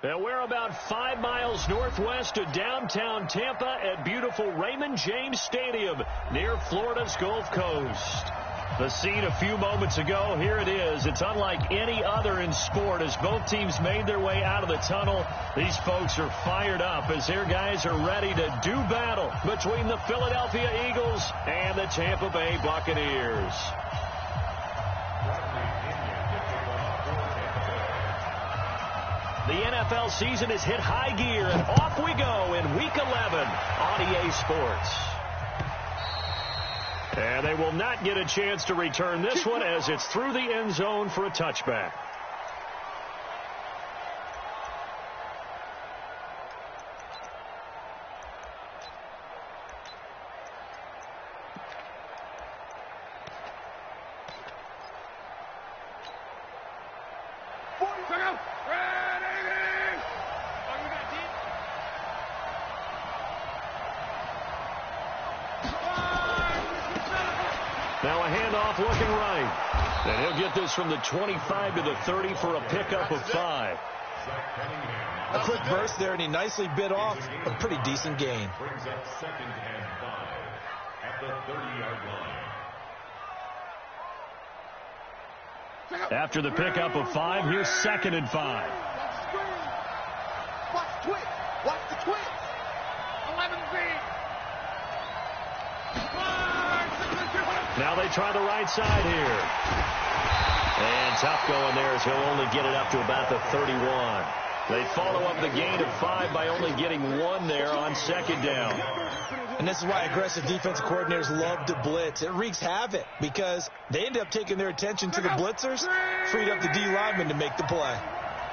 And we're about 5 miles northwest of downtown Tampa at beautiful Raymond James Stadium near Florida's Gulf Coast. The scene a few moments ago, here it is. It's unlike any other in sport as both teams made their way out of the tunnel. These folks are fired up as their guys are ready to do battle between the Philadelphia Eagles and the Tampa Bay Buccaneers. The NFL season has hit high gear, and off we go in Week 11 on EA Sports. And they will not get a chance to return this one as it's through the end zone for a touchback. Now a handoff looking right. And he'll get this from the 25 to the 30 for a pickup of 5. A quick burst there, and he nicely bit off a pretty decent gain. Brings up 2nd and 5 at the 30-yard line. After the pickup of 5, here's 2nd and 5. Watch the twitch. Watch the twitch. 11 feet. Now they try the right side here. And tough going there as he'll only get it up to about the 31. They follow up the gain of 5 by only getting 1 there on 2nd down. And this is why aggressive defensive coordinators love to blitz. It wreaks havoc because they end up taking their attention to the blitzers, freed up the D lineman to make the play.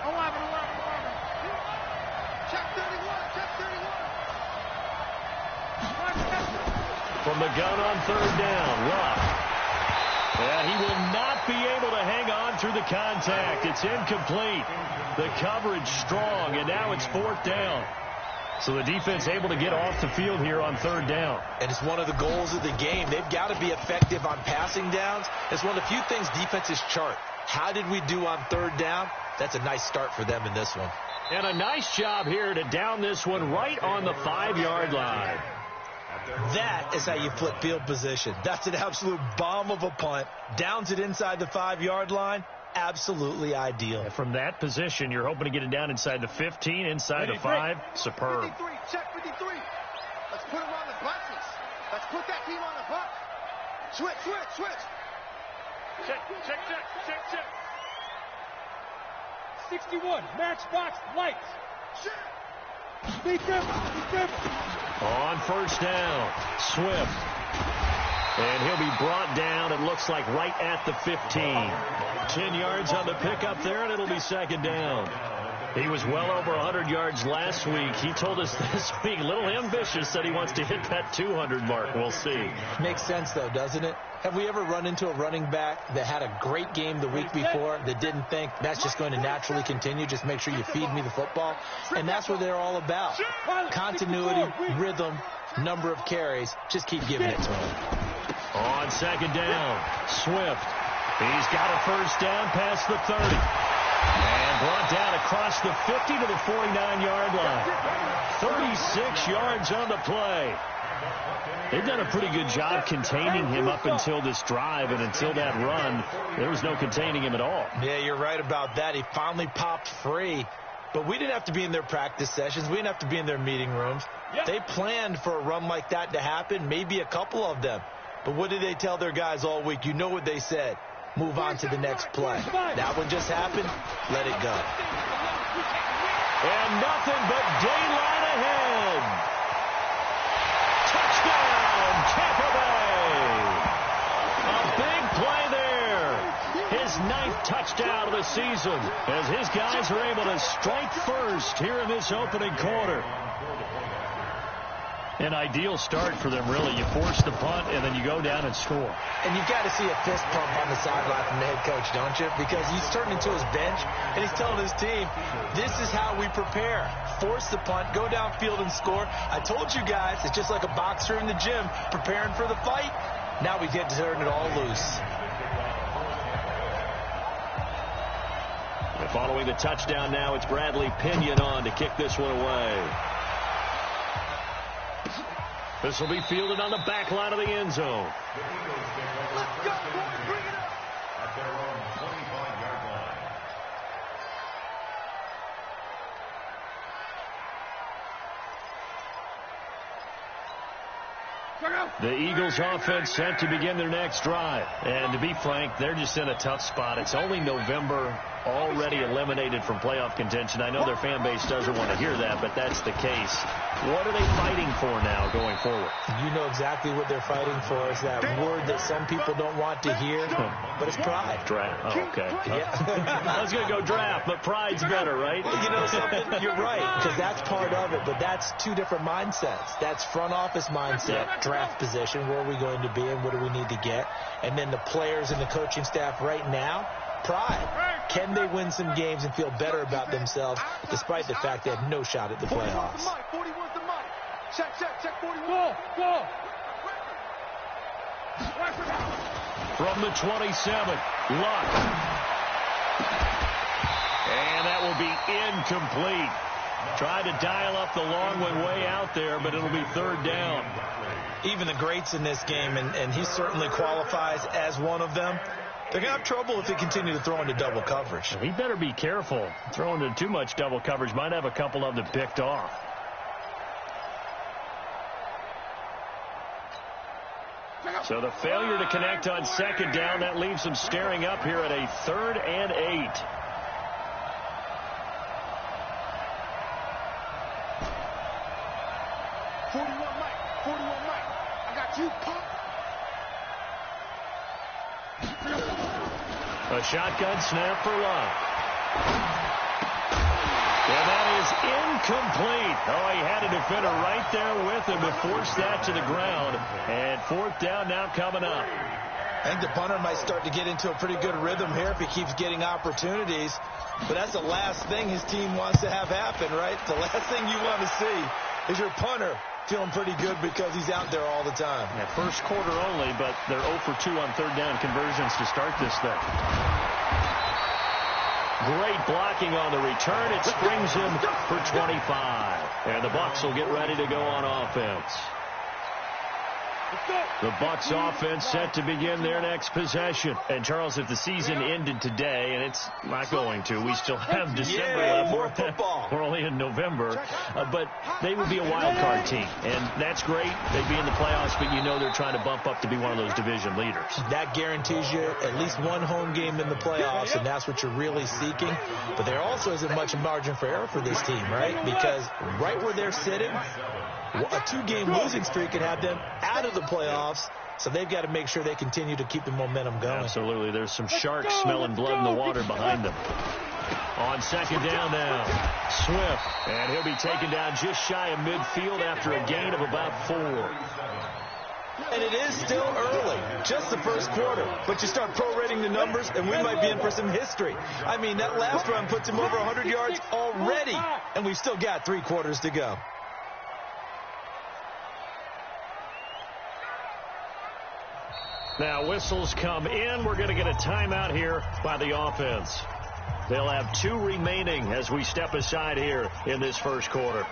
11. Check 31. Check 31. From the gun on 3rd down, Luck. And he will not be able to hang on through the contact. It's incomplete. The coverage strong, and now it's 4th down. So the defense able to get off the field here on 3rd down. And it's one of the goals of the game. They've got to be effective on passing downs. It's one of the few things defenses chart. How did we do on 3rd down? That's a nice start for them in this one. And a nice job here to down this one right on the 5-yard line. That is how you flip field position. That's an absolute bomb of a punt. Downs it inside the 5-yard line. Absolutely ideal. And from that position, you're hoping to get it down inside the 15, inside the 5. Superb. 53. Check 53. Let's put him on the buses. Let's put that team on the bus. Switch. Check. 61. Matchbox lights. Speak them. On 1st down, Swift. And he'll be brought down, it looks like, right at the 15. 10 yards on the pickup there, and it'll be 2nd down. He was well over 100 yards last week. He told us this week, a little ambitious, that he wants to hit that 200 mark. We'll see. Makes sense, though, doesn't it? Have we ever run into a running back that had a great game the week before that didn't think that's just going to naturally continue? Just make sure you feed me the football. And that's what they're all about. Continuity, rhythm, number of carries. Just keep giving it to him. On 2nd down, Swift. He's got a 1st down past the 30. And brought down across the 50 to the 49-yard line. 36 yards on the play. They've done a pretty good job containing him up until this drive, and until that run, there was no containing him at all. Yeah, you're right about that. He finally popped free. But we didn't have to be in their practice sessions. We didn't have to be in their meeting rooms. They planned for a run like that to happen, maybe a couple of them. But what did they tell their guys all week? You know what they said. Move on to the next play. That one just happened. Let it go. And nothing but daylight ahead. Touchdown, Tampa Bay. A big play there. His 9th touchdown of the season as his guys are able to strike first here in this opening quarter. An ideal start for them, really. You force the punt, and then you go down and score. And you've got to see a fist pump on the sideline from the head coach, don't you? Because he's turning to his bench, and he's telling his team, this is how we prepare. Force the punt, go downfield and score. I told you guys, it's just like a boxer in the gym preparing for the fight. Now we get to turn it all loose. Following the touchdown now, it's Bradley Pinion on to kick this one away. This will be fielded on the back line of the end zone. Let's go, boys. Bring it up. At their own 25-yard line. The Eagles offense set to begin their next drive. And to be frank, they're just in a tough spot. It's only November, already eliminated from playoff contention. I know their fan base doesn't want to hear that, but that's the case. What are they fighting for now going forward? You know exactly what they're fighting for. Is that word that some people don't want to hear, but it's pride. Draft. Oh, okay. Yeah. I was going to go draft, but pride's better, right? You know something? You're right, because that's part of it, but that's two different mindsets. That's front office mindset, draft position, where are we going to be and what do we need to get? And then the players and the coaching staff right now, pride. Can they win some games and feel better about themselves despite the fact they have no shot at the playoffs? 41's the money. Check 41. Go. From the 27, Luck. And that will be incomplete. Tried to dial up the long one way out there, but it'll be third down. Even the greats in this game, and he certainly qualifies as one of them, they're going to have trouble if they continue to throw into double coverage. He better be careful. Throwing into too much double coverage might have a couple of them picked off. So the failure to connect on second down, that leaves them staring up here at a 3rd and 8. I got you, punk. A shotgun snap for Love. And that is incomplete. Oh, he had a defender right there with him to force that to the ground. And 4th down now coming up. I think the punter might start to get into a pretty good rhythm here if he keeps getting opportunities. But that's the last thing his team wants to have happen, right? The last thing you want to see is your punter feeling pretty good because he's out there all the time. Yeah, first quarter only, but they're 0 for 2 on 3rd down conversions to start this thing. Great blocking on the return. It springs him for 25. And the Bucs will get ready to go on offense. The Bucs offense set to begin their next possession. And, Charles, if the season ended today, and it's not going to, we still have December left. More football. We're only in November. But they would be a wild card team. And that's great. They'd be in the playoffs, but you know they're trying to bump up to be one of those division leaders. That guarantees you at least one home game in the playoffs, and that's what you're really seeking. But there also isn't much margin for error for this team, right? Because right where they're sitting, a 2-game losing streak could have them out of the playoffs, so they've got to make sure they continue to keep the momentum going. Absolutely. There's some sharks smelling blood in the water behind them. On second down now, Swift, and he'll be taken down just shy of midfield after a gain of about 4. And it is still early, just the first quarter. But you start prorating the numbers, and we might be in for some history. I mean, that last run puts him over 100 yards already, and we've still got 3 quarters to go. Now, whistles come in. We're going to get a timeout here by the offense. They'll have 2 remaining as we step aside here in this first quarter.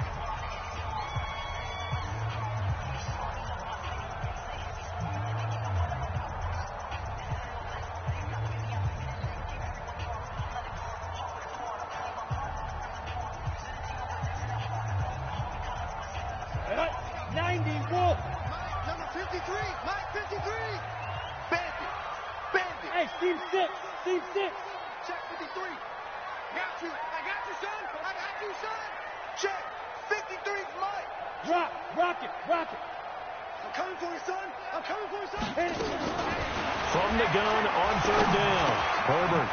From the gun on 3rd down. Herbert.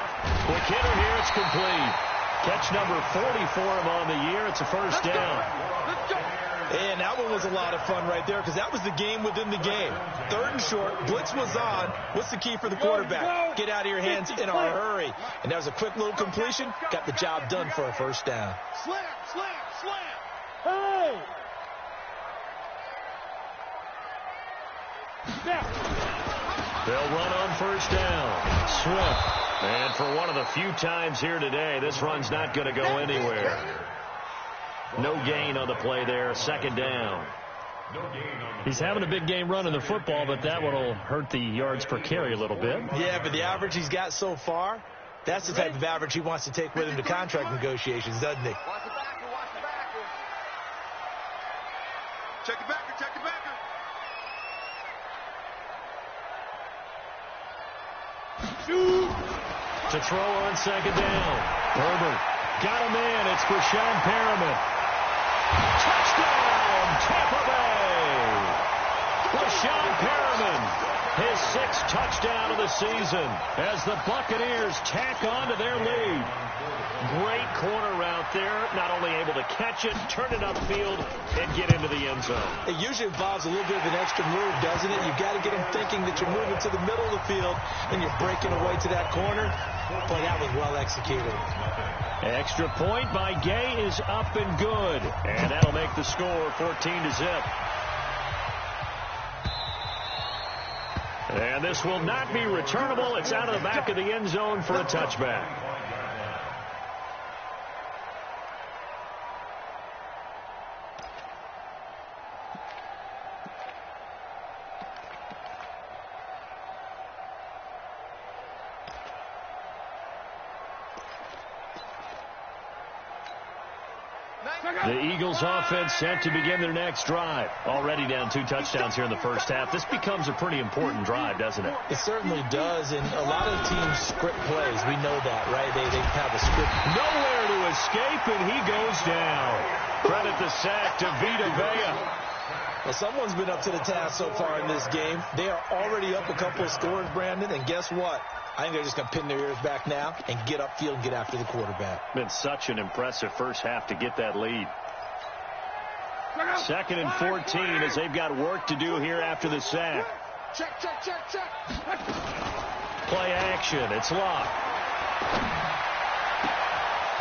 Quick hitter here. It's complete. Catch number 44 on the year. It's a first down. And that one was a lot of fun right there because that was the game within the game. 3rd and short. Blitz was on. What's the key for the quarterback? Get out of your hands in a hurry. And that was a quick little completion. Got the job done for a first down. Slam. Hey! They'll run on first down. Swift And for one of the few times here today, this run's not going to go anywhere. No gain on the play there. Second down. He's having a big game running the football, but that one will hurt the yards per carry a little bit. Yeah, but the average he's got so far, that's the type of average he wants to take with him to contract negotiations, doesn't he? Watch the backer, watch the backer. Check the backer, check the backer. Shoot! To throw on second down. Herbert got a man. It's for Sean Perriman. Touchdown, Tampa Bay! Sean Perriman, his 6th touchdown of the season as the Buccaneers tack on to their lead. Great corner route there. Not only able to catch it, turn it upfield, and get into the end zone. It usually involves a little bit of an extra move, doesn't it? You've got to get him thinking that you're moving to the middle of the field and you're breaking away to that corner. Boy, that was well executed. Extra point by Gay is up and good. And that'll make the score 14-0. And this will not be returnable. It's out of the back of the end zone for a touchback. The Eagles offense set to begin their next drive. Already down 2 touchdowns here in the first half. This becomes a pretty important drive, doesn't it? It certainly does, and a lot of teams script plays. We know that, right? They have a script. Nowhere to escape, and he goes down. Credit the sack to Vita Vea. Well, someone's been up to the task so far in this game. They are already up a couple of scores, Brandon, and guess what? I think they're just going to pin their ears back now and get upfield and get after the quarterback. Been such an impressive first half to get that lead. 2nd and 14 as they've got work to do here after the sack. Check, check, check, check. Play action. It's Locke.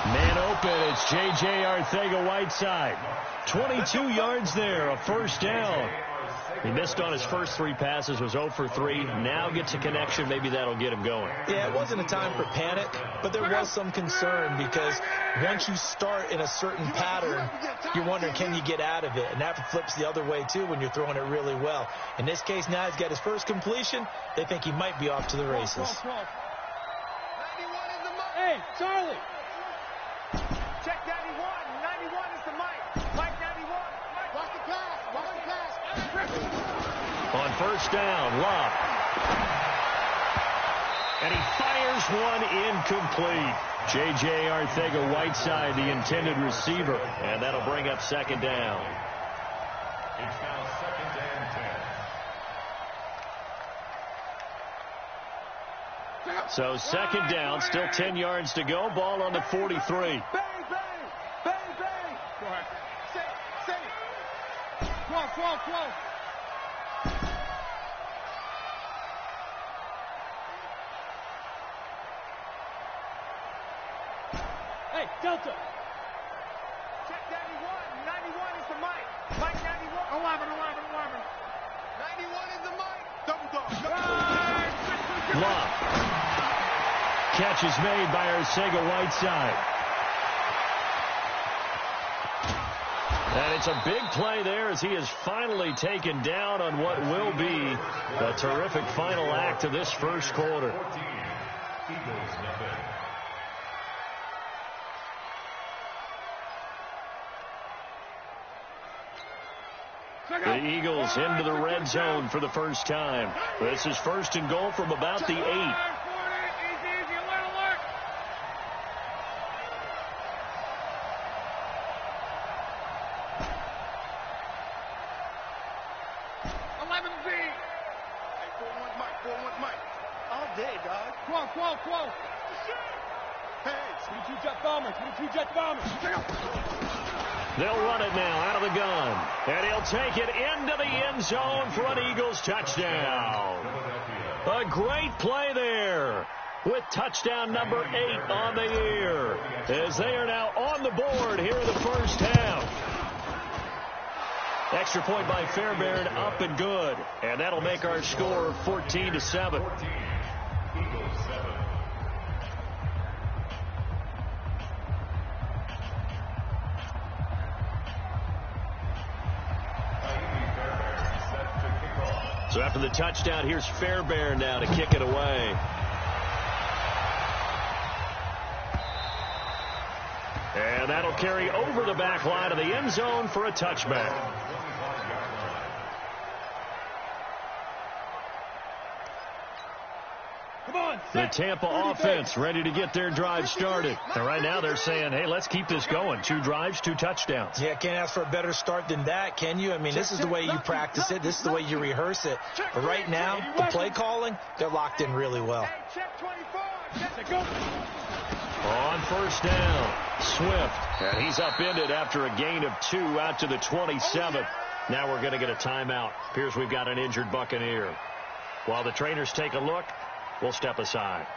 Man open. It's J.J. Arcega-Whiteside. 22 yards there. A first down. He missed on his first 3 passes, was 0 for 3. Now gets a connection. Maybe that'll get him going. Yeah, it wasn't a time for panic, but there was some concern because once you start in a certain pattern, you're wondering, can you get out of it? And that flips the other way, too, when you're throwing it really well. In this case, now he's got his first completion. They think he might be off to the races. Hey, Charlie! Check 91. 91 is the Mike. Mike 91. Watch the pass. Watch the pass. On first down, Locke. And he fires one incomplete. J.J. Arcega-Whiteside, the intended receiver. And that'll bring up second down. It's now 2nd and 10. So second down, still 10 yards to go. Ball on the 43. Bang, bang. Bang, bang. Go ahead. Say it. Come on. Hey, Delta. Check 91. 91 is the Mike. Mike 91. 11. 91 is the Mike. Double dog. Locke. Catch is made by Arcega-Whiteside. And it's a big play there as he is finally taken down on what will be a terrific final act of this first quarter. Eagles nothing. The Eagles into the red zone for the first time. This is 1st and goal from about the 8. Easy, alert. 11Z. Hey, 4-1 Mike. All day, dog. Quo. Hey. 22 jet bombers. Check out. They'll run it now out of the gun. And he'll take it into the end zone for an Eagles touchdown. A great play there with touchdown number 8 on the year as they are now on the board here in the first half. Extra point by Fairbairn, up and good. And that'll make our score 14-7. So after the touchdown, here's Fairbairn now to kick it away. And that'll carry over the back line of the end zone for a touchback. The Tampa offense ready to get their drive started. And right now they're saying, hey, let's keep this going. 2 drives, 2 touchdowns. Yeah, can't ask for a better start than that, can you? I mean, this is the way you practice it. This is the way you rehearse it. But right now, the play calling, they're locked in really well. On first down, Swift. And he's upended after a gain of 2 out to the 27. Now we're going to get a timeout. Appears we've got an injured Buccaneer. While the trainers take a look, we'll step aside.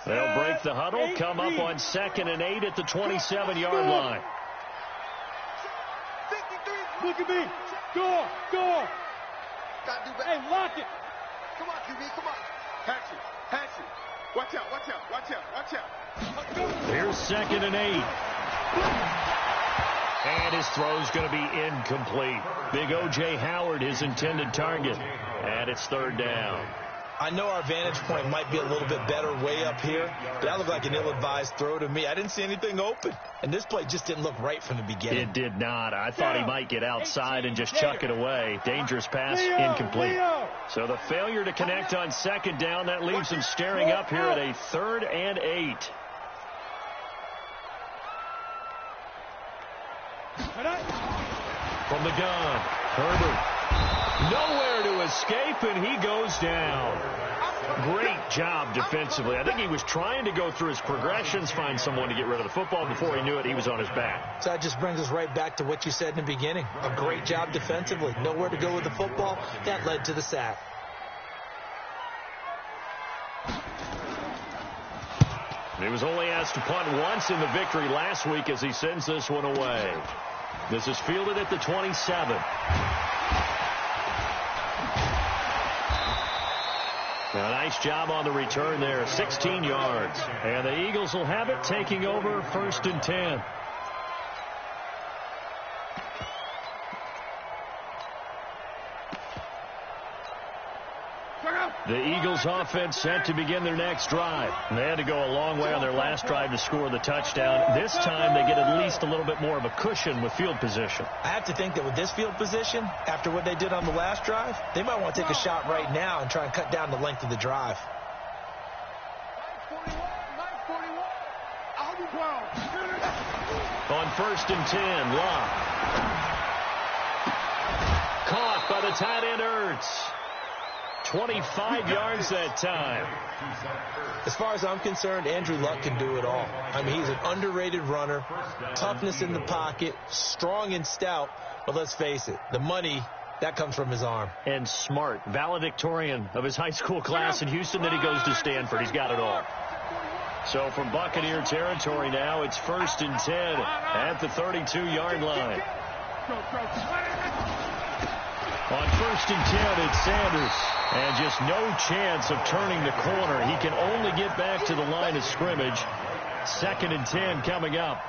They'll break the huddle, come up on 2nd and 8 at the 27-yard line. Look at me. Go. Hey, lock it. Come on, QB, come on. Hatch it. Watch out. Here's 2nd and 8. And his throw's going to be incomplete. Big O.J. Howard, his intended target. And it's 3rd down. I know our vantage point might be a little bit better way up here, but that looked like an ill-advised throw to me. I didn't see anything open, and this play just didn't look right from the beginning. It did not. I thought he might get outside and just chuck it away. Dangerous pass, incomplete. So the failure to connect on 2nd down, that leaves him staring up here at a 3rd and 8. From the gun, Herbert. Nowhere to escape, and he goes down. Great job defensively. I think he was trying to go through his progressions, find someone to get rid of the football. Before he knew it, he was on his back. So that just brings us right back to what you said in the beginning. A great job defensively. Nowhere to go with the football. That led to the sack. He was only asked to punt once in the victory last week as he sends this one away. This is fielded at the 27. A nice job on the return there, 16 yards. And the Eagles will have it, taking over 1st and 10. The Eagles offense set to begin their next drive. They had to go a long way on their last drive to score the touchdown. This time they get at least a little bit more of a cushion with field position. I have to think that with this field position, after what they did on the last drive, they might want to take a shot right now and try and cut down the length of the drive. On 1st and 10, Locke. Caught by the tight end Ertz. 25 yards that time. As far as I'm concerned, Andrew Luck can do it all. I mean, he's an underrated runner, toughness in the pocket, strong and stout, but let's face it, the money, that comes from his arm. And smart, valedictorian of his high school class in Houston, then he goes to Stanford. He's got it all. So from Buccaneer territory now, it's 1st and 10 at the 32-yard line. On 1st and 10, it's Sanders. And just no chance of turning the corner. He can only get back to the line of scrimmage. 2nd and 10 coming up.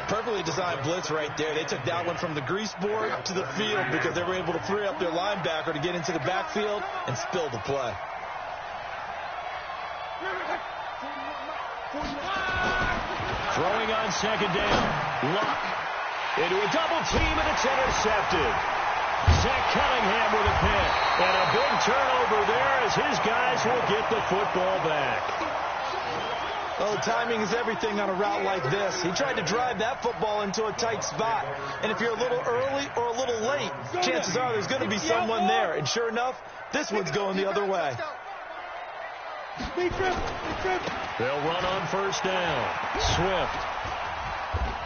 Perfectly designed blitz right there. They took that one from the grease board to the field because they were able to free up their linebacker to get into the backfield and spill the play. Throwing on 2nd down. Luck into a double team, and it's intercepted. Zach Cunningham with a pick. And a big turnover there as his guys will get the football back. Well, timing is everything on a route like this. He tried to drive that football into a tight spot. And if you're a little early or a little late, chances are there's going to be someone there. And sure enough, this one's going the other way. They'll run on 1st down. Swift.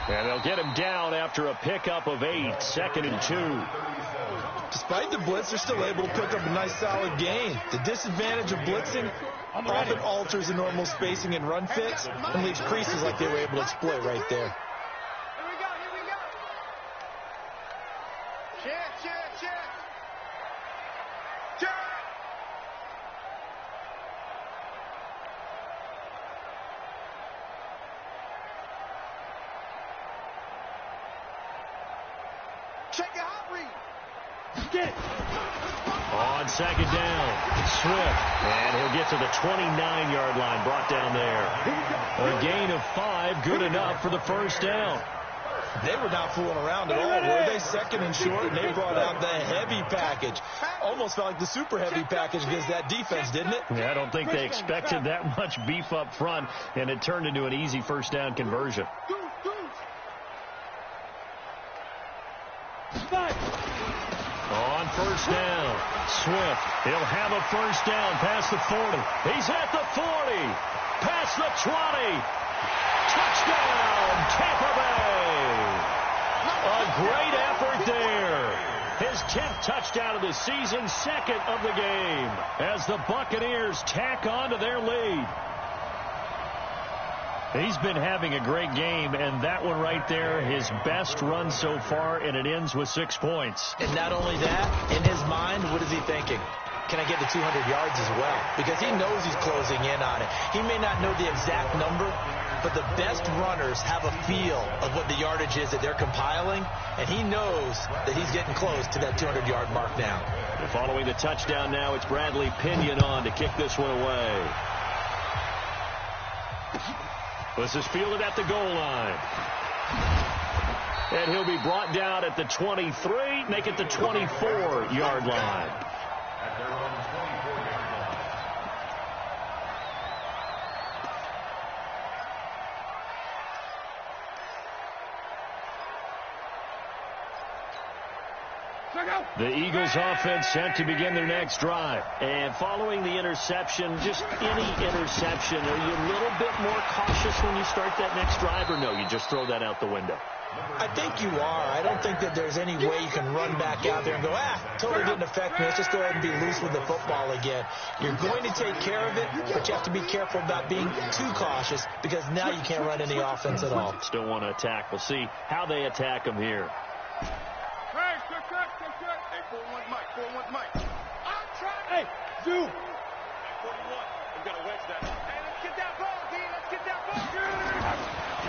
And they'll get him down after a pickup of 8. 2nd and 2. Despite the blitz, they're still able to pick up a nice solid gain. The disadvantage of blitzing often alters the normal spacing and run fits and leaves creases like they were able to exploit right there. Here we go. Check. Check your hot read. Get it. On second down, Swift, and he'll get to the 29-yard line, brought down there. A gain of 5, good enough for the first down. They were not fooling around at all, were they? Second and short, and they brought out the heavy package. Almost felt like the super heavy package against that defense, didn't it? Yeah, I don't think they expected that much beef up front, and it turned into an easy first down conversion. On first down, Swift, he'll have a first down past the 40. He's at the 40, past the 20. Touchdown, Tampa Bay. A great effort there. His 10th touchdown of the season, second of the game, as the Buccaneers tack on to their lead. He's been having a great game, and that one right there, his best run so far, and it ends with 6 points. And not only that, in his mind, what is he thinking? Can I get to 200 yards as well? Because he knows he's closing in on it. He may not know the exact number, but the best runners have a feel of what the yardage is that they're compiling, and he knows that he's getting close to that 200-yard mark now. And following the touchdown now, it's Bradley Pinion on to kick this one away. This is fielded at the goal line. And he'll be brought down at the 23, make it the 24-yard line. At their own 24-yard line. The Eagles offense set to begin their next drive. And following the interception, just any interception, are you a little bit more cautious when you start that next drive, or no, you just throw that out the window? I think you are. I don't think that there's any way you can run back out there and go, totally didn't affect me. Let's just go ahead and be loose with the football again. You're going to take care of it, but you have to be careful about being too cautious because now you can't run any offense at all. Still want to attack. We'll see how they attack them here. Hey, 4-1 Mike. Hey, Zoo. 41. We got to wedge that. Hey, let's get that ball, D. Let's get that ball.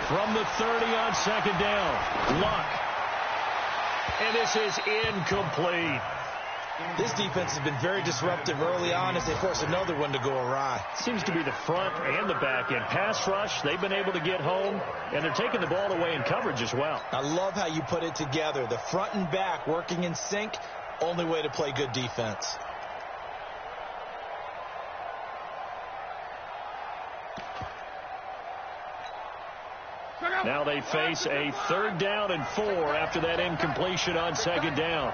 From the 30 on second down, Luck. And this is incomplete. This defense has been very disruptive early on as they force another one to go awry. Seems to be the front and the back end. Pass rush, they've been able to get home, and they're taking the ball away in coverage as well. I love how you put it together. The front and back working in sync, only way to play good defense. Now they face a 3rd down and 4 after that incompletion on second down.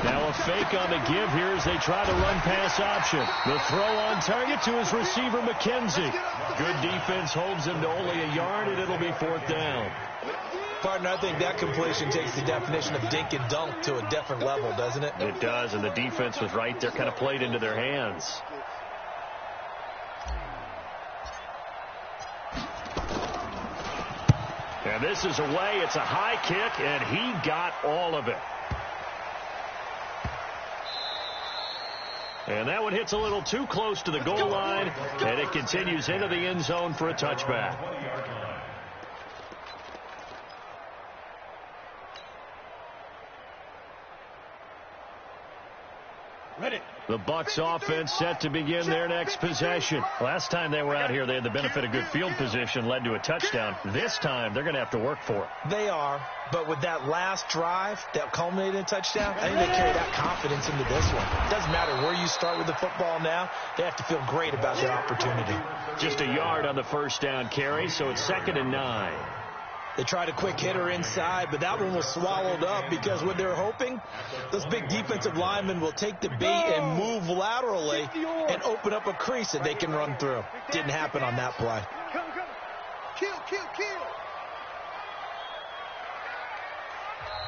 Now a fake on the give here as they try the run-pass option. The throw on target to his receiver, McKenzie. Good defense holds him to only a yard, and it'll be 4th down. Partner, I think that completion takes the definition of dink and dunk to a different level, doesn't it? It does, and the defense was right there, kind of played into their hands. And this is away. It's a high kick, and he got all of it. And that one hits a little too close to the goal line, and it continues into the end zone for a touchback. The Bucs offense set to begin their next possession. Last time they were out here, they had the benefit of good field position, led to a touchdown. This time, they're going to have to work for it. They are, but with that last drive that culminated in a touchdown, I think they carry that confidence into this one. It doesn't matter where you start with the football now. They have to feel great about their opportunity. Just a yard on the first down carry, so it's 2nd and 9. They tried a quick hitter inside, but that one was swallowed up because what they're hoping, those big defensive linemen will take the bait and move laterally and open up a crease that they can run through. Didn't happen on that play. Kill.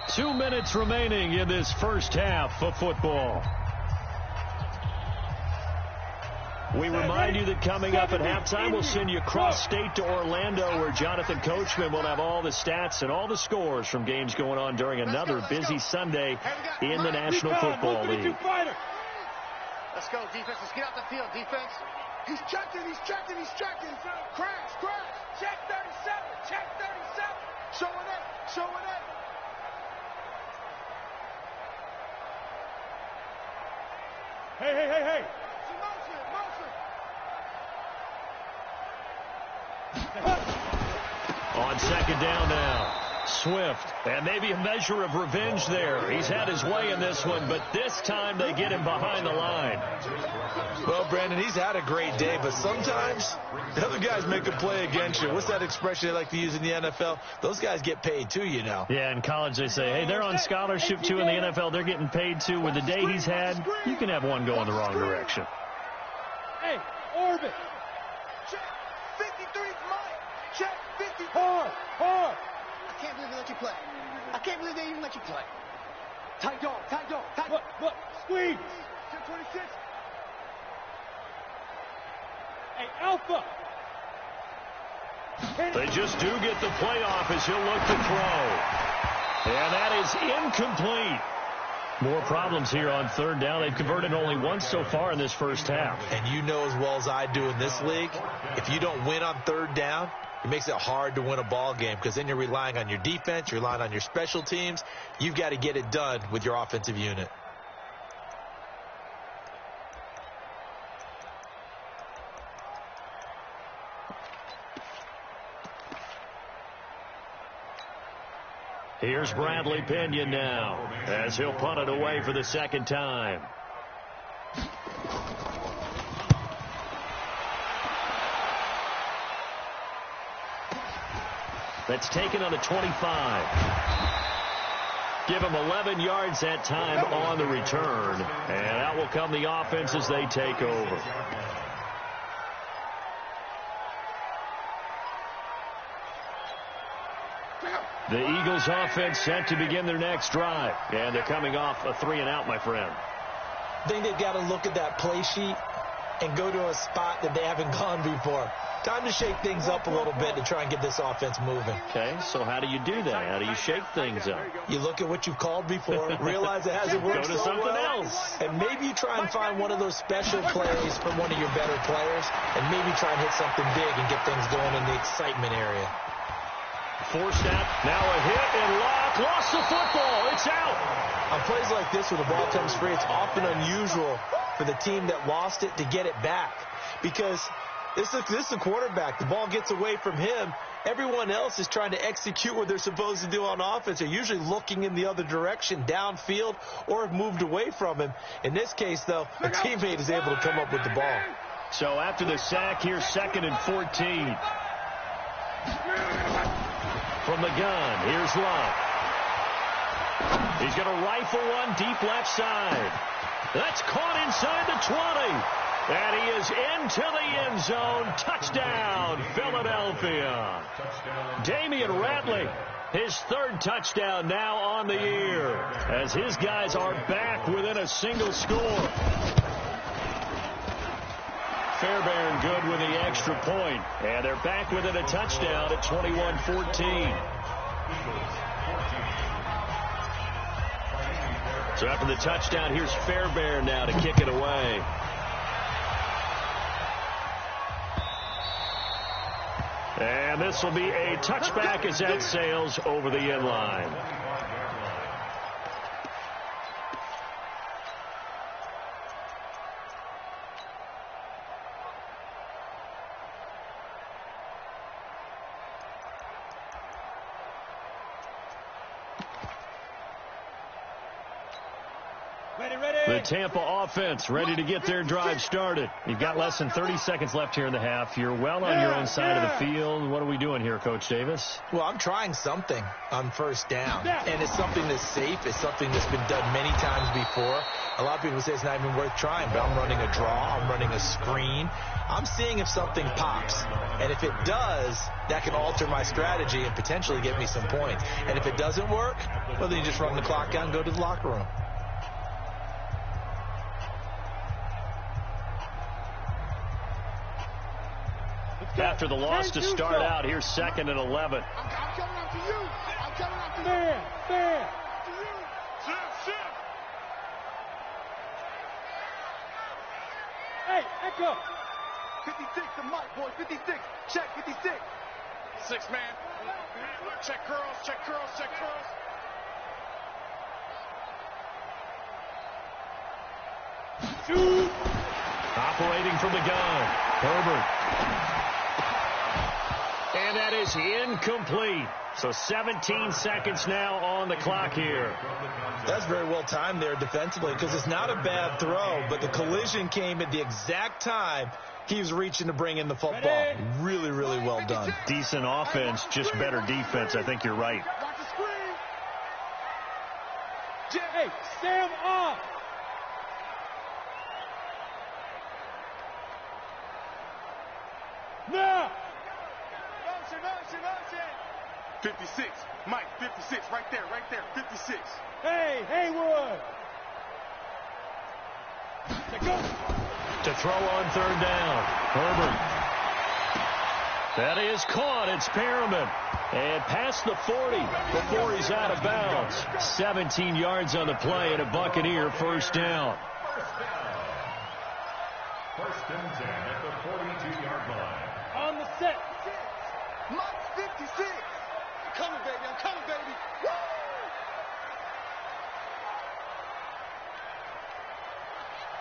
2 minutes remaining in this first half of football. We remind you that coming up at halftime, we'll send you across state to Orlando, where Jonathan Coachman will have all the stats and all the scores from games going on during another busy Sunday in the National Football League. Let's go, defense. Let's get out the field, defense. He's checking. Crash. Check 37. Showing it. Hey. On second down now. Swift, and maybe a measure of revenge there. He's had his way in this one, but this time they get him behind the line. Well, Brandon, he's had a great day, but sometimes the other guys make a play against you. What's that expression they like to use in the NFL? Those guys get paid too, you know. Yeah, in college they say, hey, they're on scholarship too. In the NFL, they're getting paid too. With the day he's had, you can have one going the wrong direction. Hey, orbit. Check. 53 Mike. Check. 53. Hard. I can't believe they let you play. I can't believe they even let you play. Tight dog. Look, squeeze. 10-26. Hey, Alpha. They just do get the playoff as he'll look to throw. And that is incomplete. More problems here on third down. They've converted only once so far in this first half. And you know as well as I do in this league, if you don't win on third down, it makes it hard to win a ball game because then you're relying on your defense, you're relying on your special teams. You've got to get it done with your offensive unit. Here's Bradley Pinion now as he'll punt it away for the second time. That's taken on the 25. Give him 11 yards that time on the return. And out will come the offense as they take over. The Eagles offense set to begin their next drive. And they're coming off a 3-and-out, my friend. I think they've got to look at that play sheet and go to a spot that they haven't gone before. Time to shake things up a little bit to try and get this offense moving. Okay, so how do you do that? How do you shake things up? You look at what you've called before, realize it hasn't worked Go to so something well, else. and maybe you try and find one of those special plays from one of your better players, and maybe try and hit something big and get things going in the excitement area. Four snap, now a hit, and Locke lost the football. It's out. On plays like this where the ball comes free, it's often unusual for the team that lost it to get it back because this is a quarterback. The ball gets away from him. Everyone else is trying to execute what they're supposed to do on offense. They're usually looking in the other direction, downfield, or have moved away from him. In this case, though, a teammate is able to come up with the ball. So after the sack, here's 2nd and 14. From the gun, here's Locke. He's going to rifle one deep left side. That's caught inside the 20. And he is into the end zone. Touchdown, Philadelphia. Damian Ratley, his 3rd touchdown now on the year, as his guys are back within a single score. Fairbairn good with the extra point, and they're back within a touchdown at 21-14. So after the touchdown, here's Fairbairn now to kick it away. And this will be a touchback as that sails over the end line. The Tampa offense ready to get their drive started. You've got less than 30 seconds left here in the half. You're well on your own side of the field. What are we doing here, Coach Davis? Well, I'm trying something on first down, and it's something that's safe. It's something that's been done many times before. A lot of people say it's not even worth trying, but I'm running a draw. I'm running a screen. I'm seeing if something pops, and if it does, that can alter my strategy and potentially get me some points. And if it doesn't work, well, then you just run the clock out and go to the locker room. After the loss to start out, here's 2nd and 11. I'm coming after you. I'm coming after you. Man. Sit. Hey, echo. 56 to Mike, boy. 56. Check 56. 6 man. Check curls, check curls, check curls. Shoot. Operating from the gun, Herbert. And that is incomplete. So 17 seconds now on the clock here. That's very well timed there defensively because it's not a bad throw, but the collision came at the exact time he was reaching to bring in the football. Really, really well done. Decent offense, just better defense. I think you're right. Watch the screen. Hey, Sam off. Now. Motion. 56. Mike, 56. Right there. 56. Hey, Haywood. Go. To throw on third down, Herbert. That is caught. It's Perriman. And past the 40 before he's out of bounds. 17 yards on the play and a Buccaneer first down. First and 10 at the 42-yard line. On the set. Mike's 56. I'm coming, baby. Woo!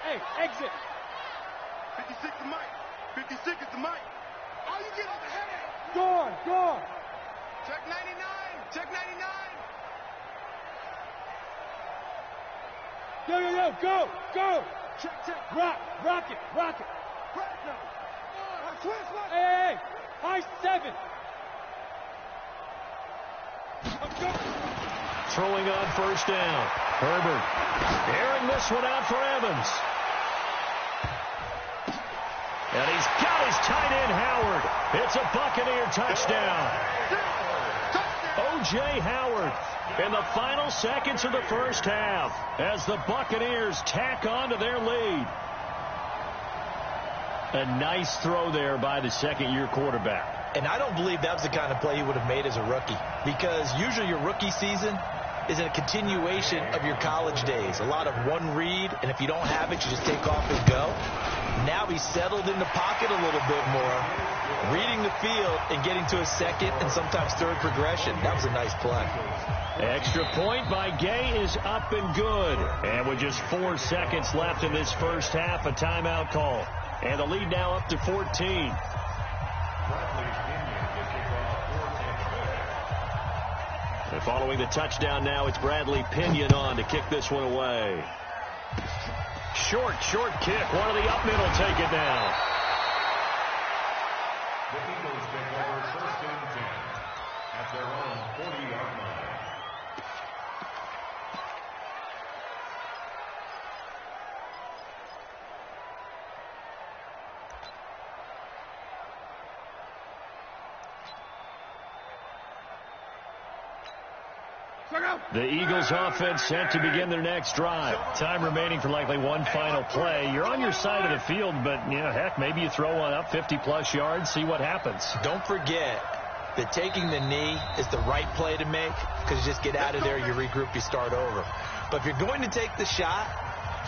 Hey, exit. 56 to Mike. 56 is to Mike. Oh, you get off the head. Gone. Check 99. Check 99. Go. Check. Rock it. Press now. Switch. Hey, high 7. Throwing on first down, Herbert. Airing this one out for Evans. And he's got his tight end, Howard. It's a Buccaneer touchdown. O.J. Howard in the final seconds of the first half as the Buccaneers tack on to their lead. A nice throw there by the second-year quarterback. And I don't believe that was the kind of play he would have made as a rookie because usually your rookie season is a continuation of your college days. A lot of one read, and if you don't have it, you just take off and go. Now he's settled in the pocket a little bit more, reading the field and getting to a second and sometimes third progression. That was a nice play. Extra point by Gay is up and good. And with just 4 seconds left in this first half, a timeout call. And the lead now up to 14. And following the touchdown now, it's Bradley Pinion on to kick this one away. Short kick. One of the up middle take it now. The Eagles take over first and 10 at their own 40-yard line. The Eagles offense set to begin their next drive. Time remaining for likely one final play. You're on your side of the field, but, heck, maybe you throw one up 50-plus yards, see what happens. Don't forget that taking the knee is the right play to make because you just get out of there, you regroup, you start over. But if you're going to take the shot,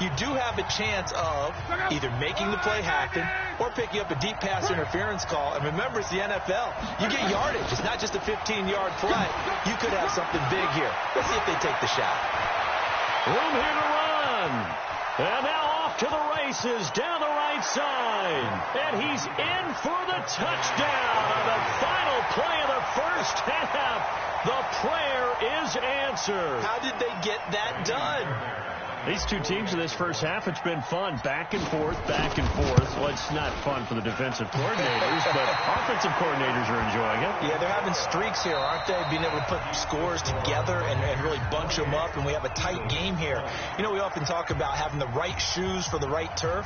you do have a chance of either making the play happen or picking up a deep pass interference call. And remember, it's the NFL. You get yardage. It's not just a 15-yard play. You could have something big here. Let's see if they take the shot. Room here to run. And now off to the races down the right side. And he's in for the touchdown on the final play of the first half. The prayer is answered. How did they get that done? These two teams in this first half, it's been fun. Back and forth. Well, it's not fun for the defensive coordinators, but offensive coordinators are enjoying it. Yeah, they're having streaks here, aren't they? Being able to put scores together and really bunch them up, and we have a tight game here. We often talk about having the right shoes for the right turf.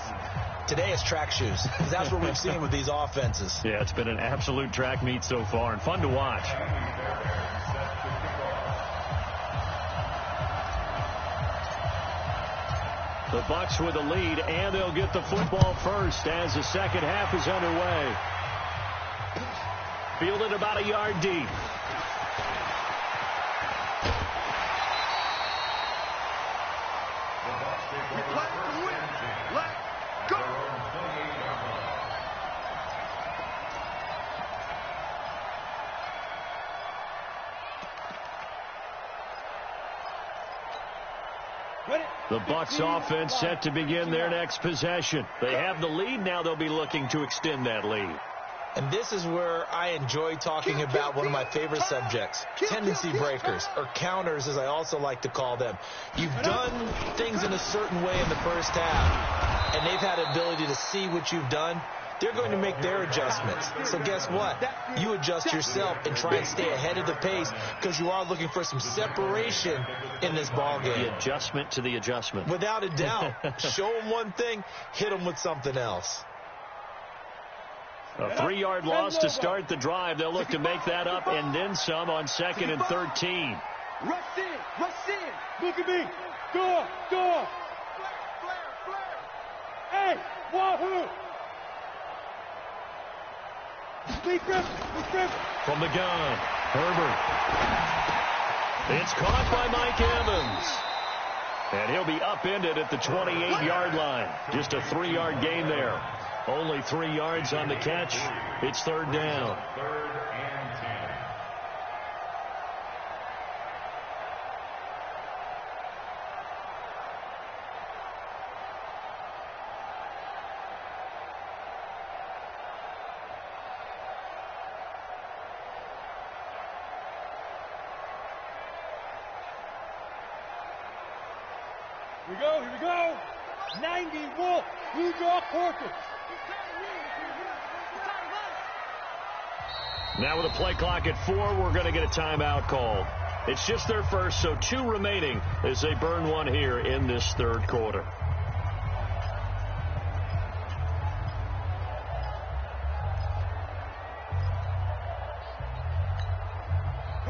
Today it's track shoes, because that's what we've seen with these offenses. Yeah, it's been an absolute track meet so far, and fun to watch. The Bucs with the lead, and they'll get the football first as the second half is underway. Fielded about a yard deep. We play to win. Let's go. The Bucs offense set to begin their next possession. They have the lead. Now they'll be looking to extend that lead. And this is where I enjoy talking about one of my favorite subjects, tendency breakers, or counters, as I also like to call them. You've done things in a certain way in the first half, and they've had the ability to see what you've done. They're going to make their adjustments. So guess what? You adjust yourself and try and stay ahead of the pace because you are looking for some separation in this ball game. The adjustment to the adjustment. Without a doubt. Show them one thing, hit them with something else. A 3-yard loss to start the drive. They'll look to make that up and then some on 2nd and 13. Rush in. Look at me. Door. Hey, Wahoo. Lee Griffin. From the gun, Herbert. It's caught by Mike Evans. And he'll be upended at the 28-yard line. Just a 3-yard gain there. Only 3 yards on the catch. It's 3rd down. 3rd and 10. Here we go. 90 Wolf. Blue Dog Horses. Now with a play clock at 4, we're going to get a timeout call. It's just their first, so 2 remaining as they burn one here in this 3rd quarter.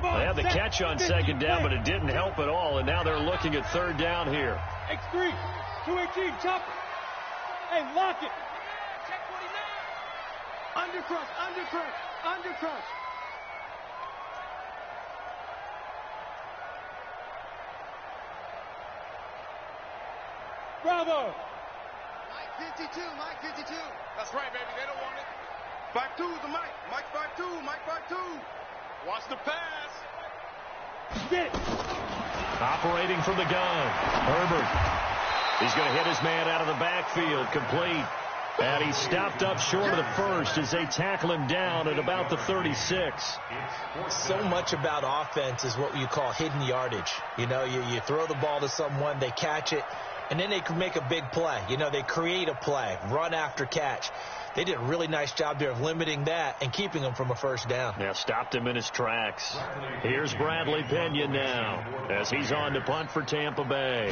They had the catch on 2nd down, but it didn't help at all, and now they're looking at 3rd down here. X3, 218, chopper. Hey, lock it. Check 49. Undercrush. Bravo. Mike 52. That's right, baby. They don't want it. 5-2 is the Mike. Mike 5-2. Watch the pass. Get it. Operating from the gun, Herbert. He's going to hit his man out of the backfield, complete. And he's stopped up short of the first as they tackle him down at about the 36. So much about offense is what you call hidden yardage. You know, you throw the ball to someone, they catch it, and then they can make a big play. You know, they create a play, run after catch. They did a really nice job there of limiting that and keeping him from a first down. Yeah, stopped him in his tracks. Here's Bradley Pena now as he's on to punt for Tampa Bay.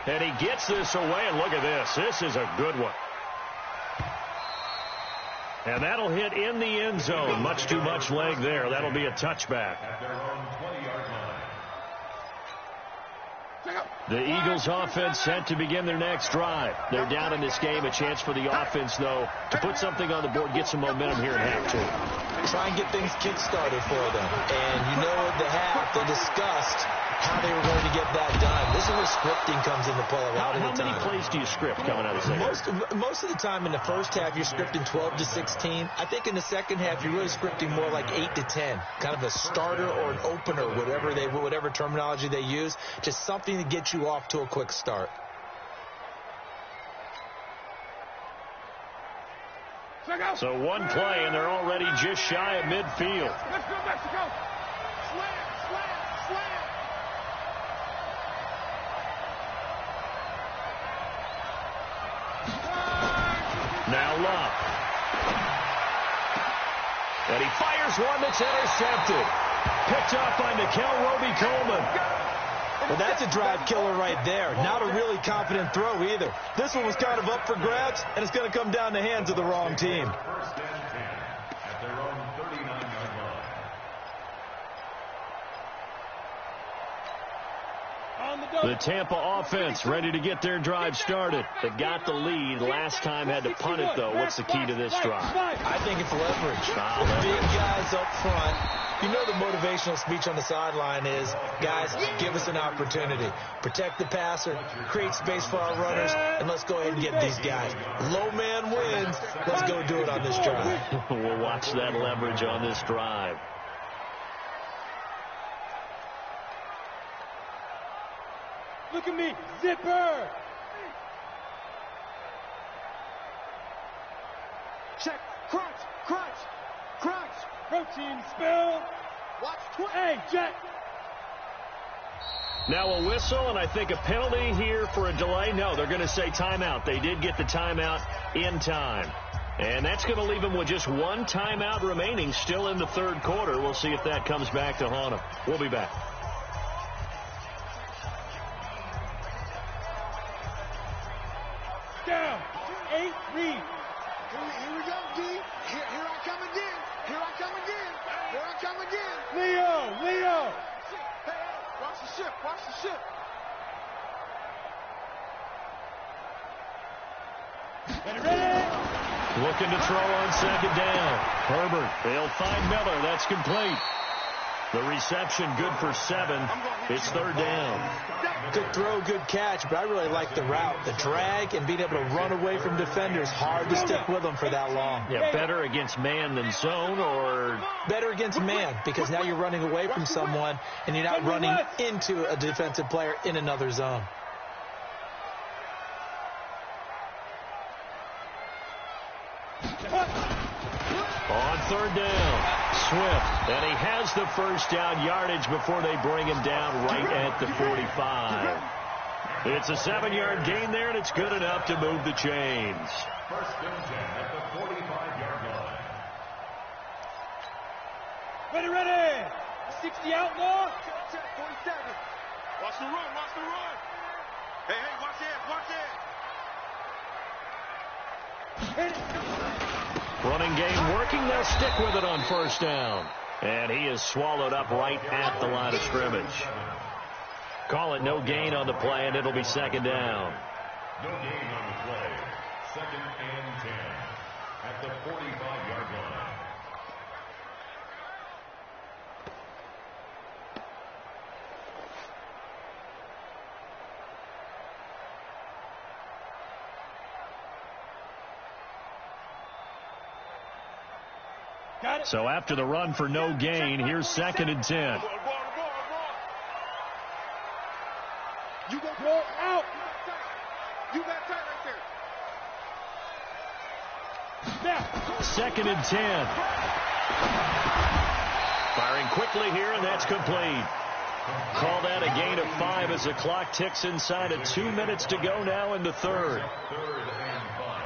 And he gets this away, and look at this. This is a good one. And that'll hit in the end zone. Much too much leg there. That'll be a touchback. At their own 20-yard line. The Eagles offense set to begin their next drive. They're down in this game. A chance for the offense, though, to put something on the board, get some momentum here in half 2. Try and get things kick-started for them. And you know at the half they discussed how they were going to get that done. This is where scripting comes into play. How many plays do you script coming out of the second? Most of the time in the first half, you're scripting 12 to 16. I think in the second half, you're really scripting more like 8 to 10. Kind of a starter or an opener, whatever terminology they use. Just something to get you off to a quick start. So one play, and they're already just shy of midfield. Let's go, Mexico. Slam. Now Luck. And he fires one that's intercepted. Picked off by Nickel Roby-Coleman. Well, that's a drive killer right there. Not a really confident throw either. This one was kind of up for grabs, and it's going to come down the hands of the wrong team. 1st and 10 at their own 39-yard line. The Tampa offense ready to get their drive started. They got the lead. Last time had to punt it, though. What's the key to this drive? I think it's leverage. The big guys up front. You know the motivational speech on the sideline is, guys, give us an opportunity. Protect the passer, create space for our runners, and let's go ahead and get these guys. Low man wins. Let's go do it on this drive. We'll watch that leverage on this drive. Look at me. Zipper. Check. Crunch. Crunch. Crunch. Protein spill. Watch 20. Hey, Jet. Now a whistle, and I think a penalty here for a delay. No, they're going to say timeout. They did get the timeout in time. And that's going to leave them with just one timeout remaining still in the third quarter. We'll see if that comes back to haunt them. We'll be back. Down. 8 read. Here we go, D. Here I come again. Here I come again. Here I come again. Leo. Hey, watch the ship. Watch the ship. Ready? Looking to throw on second down. Herbert, they'll find Miller. That's complete. The reception good for 7. It's third down. Good throw, good catch, but I really like the route. The drag and being able to run away from defenders. Hard to stick with them for that long. Yeah, better against man than zone, or better against man, because now you're running away from someone and you're not running into a defensive player in another zone. on third down. Swift, and he has the first down yardage before they bring him down right at the 45. It's a 7-yard gain there, and it's good enough to move the chains. First and 10 at the 45-yard line. Ready. 60 outlaw. Check, 47. Watch the run. Hey, watch it. Running game working. They'll stick with it on first down. And he is swallowed up right at the line of scrimmage. Call it no gain on the play, and it'll be second down. No gain on the play. Second and 10 at the 45-yard line. So after the run for no gain, here's second and 10. You go out. You got tight right there. Second and 10. Firing quickly here, and that's complete. Call that a gain of 5 as the clock ticks inside of 2 minutes to go now in the third. Third and 5.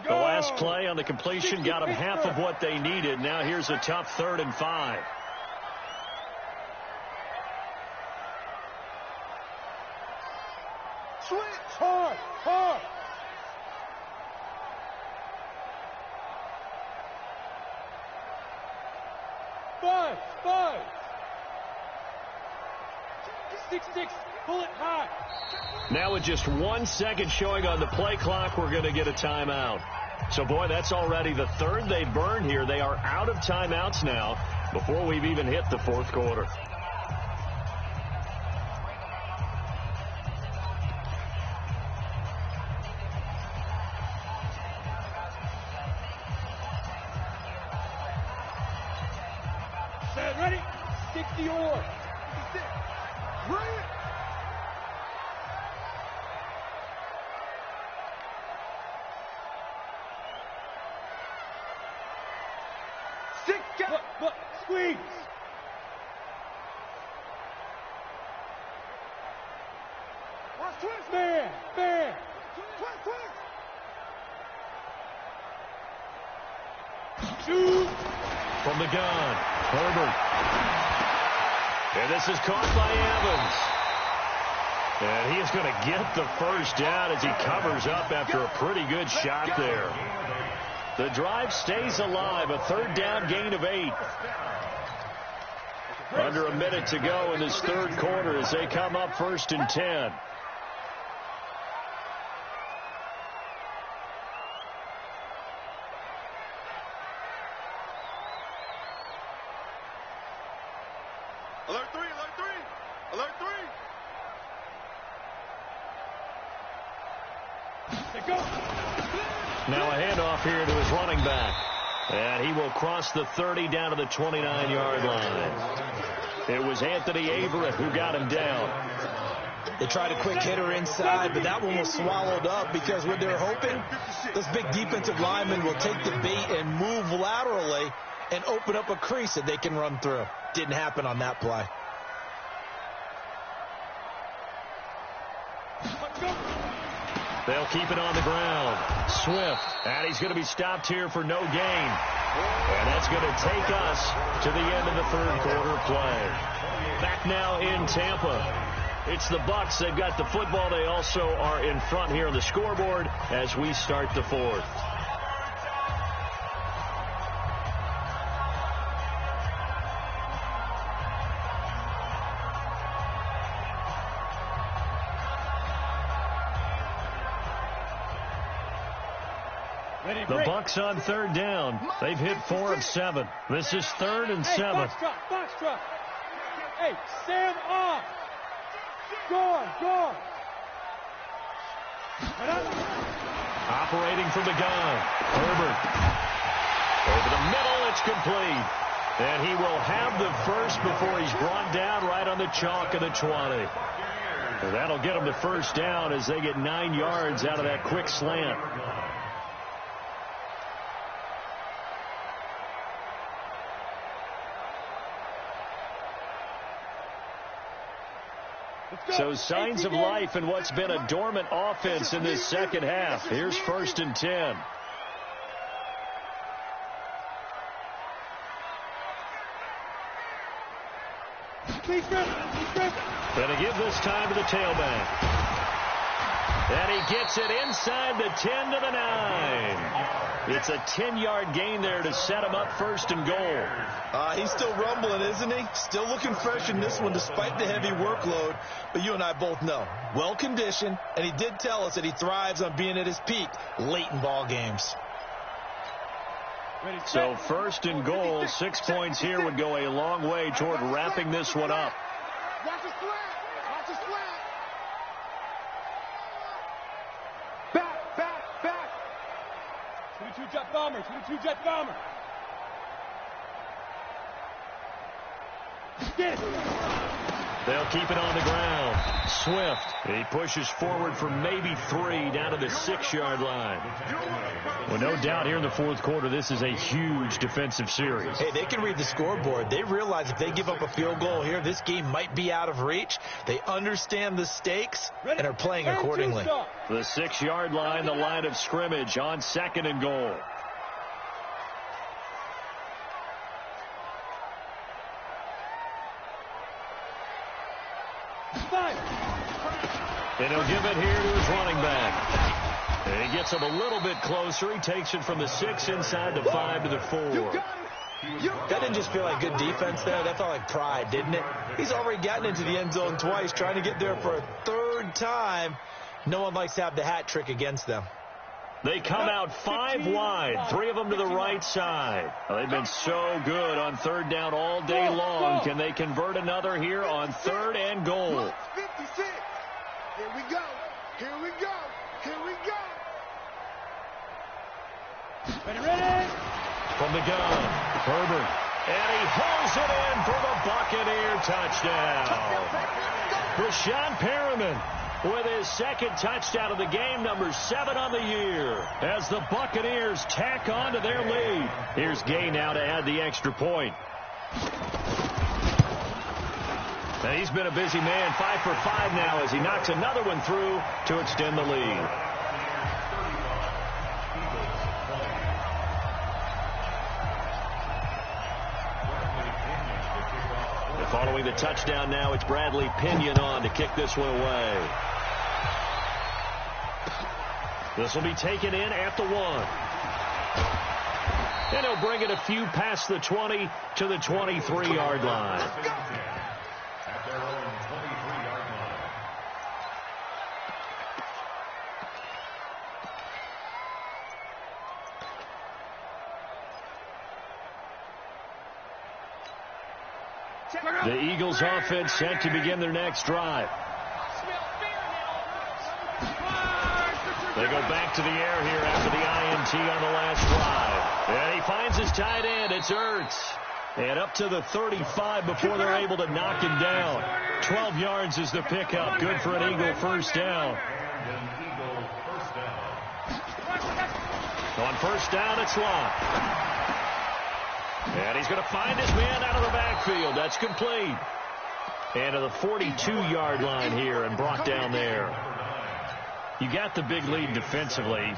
The last play on the completion got them half of what they needed. Now here's a tough 3rd and 5. Switch. Hard. 5. 6. Pull it high. Now with just 1 second showing on the play clock, we're going to get a timeout. So, boy, that's already the third they burned here. They are out of timeouts now before we've even hit the fourth quarter. Set, ready? 60 or. Bring it. Look, squeeze. Watch twist. Man. Twist. Shoot. From the gun, Herbert. And this is caught by Evans. And he is going to get the first down as he covers up after a pretty good shot there. The drive stays alive, a 3rd down gain of 8. Under a minute to go in this third quarter as they come up 1st and 10. Alert 3. They go. Now a handoff here to his running back. And he will cross the 30 down to the 29-yard line. It was Anthony Averett who got him down. They tried a quick hitter inside, but that one was swallowed up because what they're hoping, this big defensive lineman will take the bait and move laterally and open up a crease that they can run through. Didn't happen on that play. They'll keep it on the ground. Swift, and he's going to be stopped here for no gain. And that's going to take us to the end of the third quarter play. Back now in Tampa. It's the Bucs. They've got the football. They also are in front here on the scoreboard as we start the fourth. The Bucs on third down. They've hit 4 of 7. This is 3rd and 7. Box truck. Hey, Sam off. Go on. Operating from the gun. Herbert. Over the middle, it's complete. And he will have the first before he's brought down right on the chalk of the 20. And that'll get him the first down as they get 9 yards out of that quick slant. So signs of life in what's been a dormant offense in this second half. Here's 1st and 10. Going to give this time to the tailback. And he gets it inside the 10 to the 9. It's a 10-yard gain there to set him up 1st and goal. He's still rumbling, isn't he? Still looking fresh in this one despite the heavy workload. But you and I both know, well-conditioned, and he did tell us that he thrives on being at his peak late in ball games. So 1st and goal, 6 points here would go a long way toward wrapping this one up. Watch the slant. Back. 22 jet bomber. Get it. They'll keep it on the ground. Swift. He pushes forward for maybe 3 down to the 6-yard line. Well, no doubt here in the fourth quarter, this is a huge defensive series. Hey, they can read the scoreboard. They realize if they give up a field goal here, this game might be out of reach. They understand the stakes and are playing accordingly. The 6-yard line, the line of scrimmage on 2nd and goal. And he'll give it here to his running back. And he gets him a little bit closer. He takes it from the 6 inside the 5 to the 4. That didn't just feel like good defense there. That felt like pride, didn't it? He's already gotten into the end zone twice, trying to get there for a 3rd time. No one likes to have the hat trick against them. They come out 5 wide, 3 of them to the right side. Well, they've been so good on 3rd down all day long. Can they convert another here on 3rd and goal? 56. Here we go. Ready? From the gun, Herbert. And he holds it in for the Buccaneer touchdown. Brashad Perriman with his 2nd touchdown of the game, number 7 on the year, as the Buccaneers tack on to their lead. Here's Gay now to add the extra point. And he's been a busy man, 5 for 5 now as he knocks another one through to extend the lead. And following the touchdown now, it's Bradley Pinion on to kick this one away. This will be taken in at the 1. And he'll bring it a few past the 20 to the 23-yard line. The Eagles offense set to begin their next drive. They go back to the air here after the INT on the last drive. And he finds his tight end. It's Ertz. And up to the 35 before they're able to knock him down. 12 yards is the pickup. Good for an Eagle first down. On first down, it's Locke. And he's going to find his man out of the backfield. That's complete. And to the 42-yard line here and brought down there. You got the big lead defensively.